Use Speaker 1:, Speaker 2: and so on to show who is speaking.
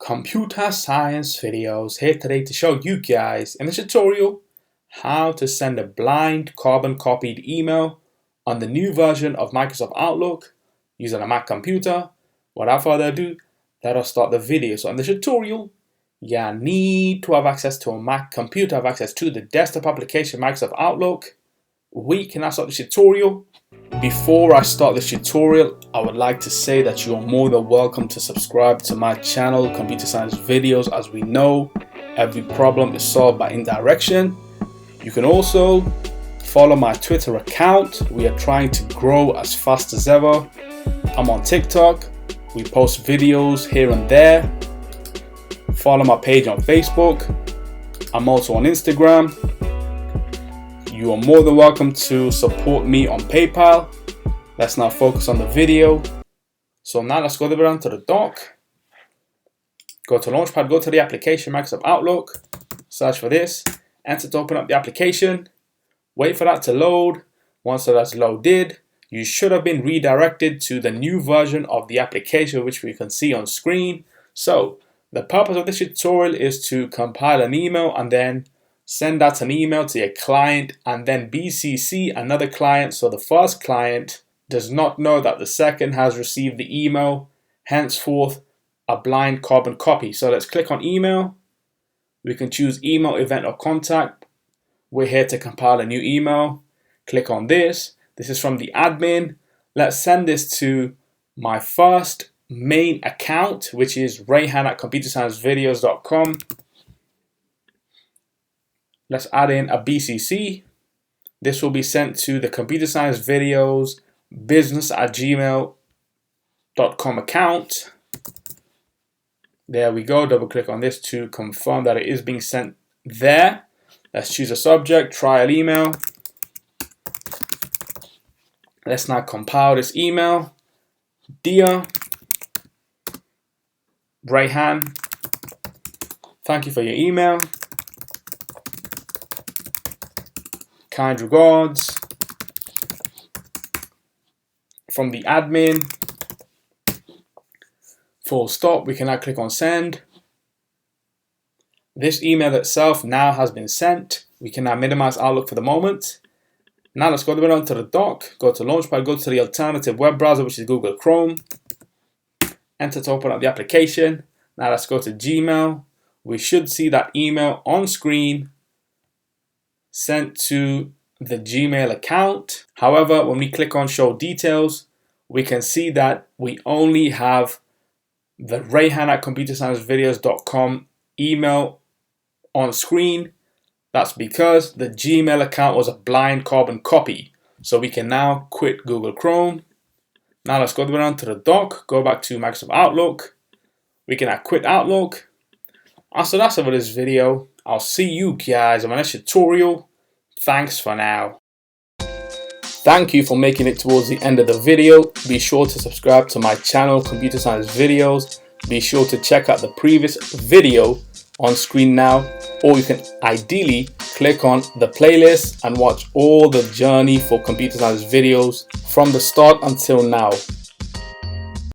Speaker 1: Computer Science Videos here today to show you guys in the tutorial how to send a blind carbon copied email on the new version of Microsoft Outlook using a Mac computer. Without further ado, let us start the video. So in the tutorial, you need to have access to a Mac computer, have access to the desktop application Microsoft Outlook. We can now start the tutorial. Before I start this tutorial, I would like to say that you are more than welcome to subscribe to my channel, Computer Science Videos. As we know, every problem is solved by indirection. You can also follow my Twitter account. We are trying to grow as fast as ever. I'm on TikTok. We post videos here and there. Follow my page on Facebook. I'm also on Instagram. You are more than welcome to support me on PayPal. Let's now focus on the video. So now let's go down to the dock. Go to Launchpad, go to the application, Microsoft Outlook. Search for this. Enter to open up the application. Wait for that to load. Once that's loaded, you should have been redirected to the new version of the application, which we can see on screen. So the purpose of this tutorial is to compile an email and then send out an email to your client and then BCC another client, so the first client does not know that the second has received the email, henceforth a blind carbon copy. So let's click on email. We can choose email, event, or contact. We're here to compile a new email. Click on this. This is from the admin. Let's send this to my first main account, which is rayhan@computersciencevideos.com. Let's add in a BCC. This will be sent to the Computer Science Videos business@gmail.com account. There we go. Double click on this to confirm that it is being sent there. Let's choose a subject, trial email. Let's now compile this email. Dear Rayhan, thank you for your email. Kind regards from the admin. Full stop. We can now click on send. This email itself now has been sent. We can now minimize Outlook for the moment. Now let's go down to the dock. Go to Launchpad. Go to the alternative web browser, which is Google Chrome. Enter to open up the application. Now let's go to Gmail. We should see that email on screen sent to the Gmail account. However, when we click on show details, we can see that we only have the rayhan@computersciencevideos.com email on screen. That's because the Gmail account was a blind carbon copy. So we can now quit Google Chrome. Now let's go down to the dock, go back to Microsoft Outlook. We can now quit Outlook. So that's it for this video. I'll see you guys in my next tutorial. Thanks for now. Thank you for making it towards the end of the video. Be sure to subscribe to my channel, Computer Science Videos. Be sure to check out the previous video on screen now, or you can ideally click on the playlist and watch all the journey for Computer Science Videos from the start until now.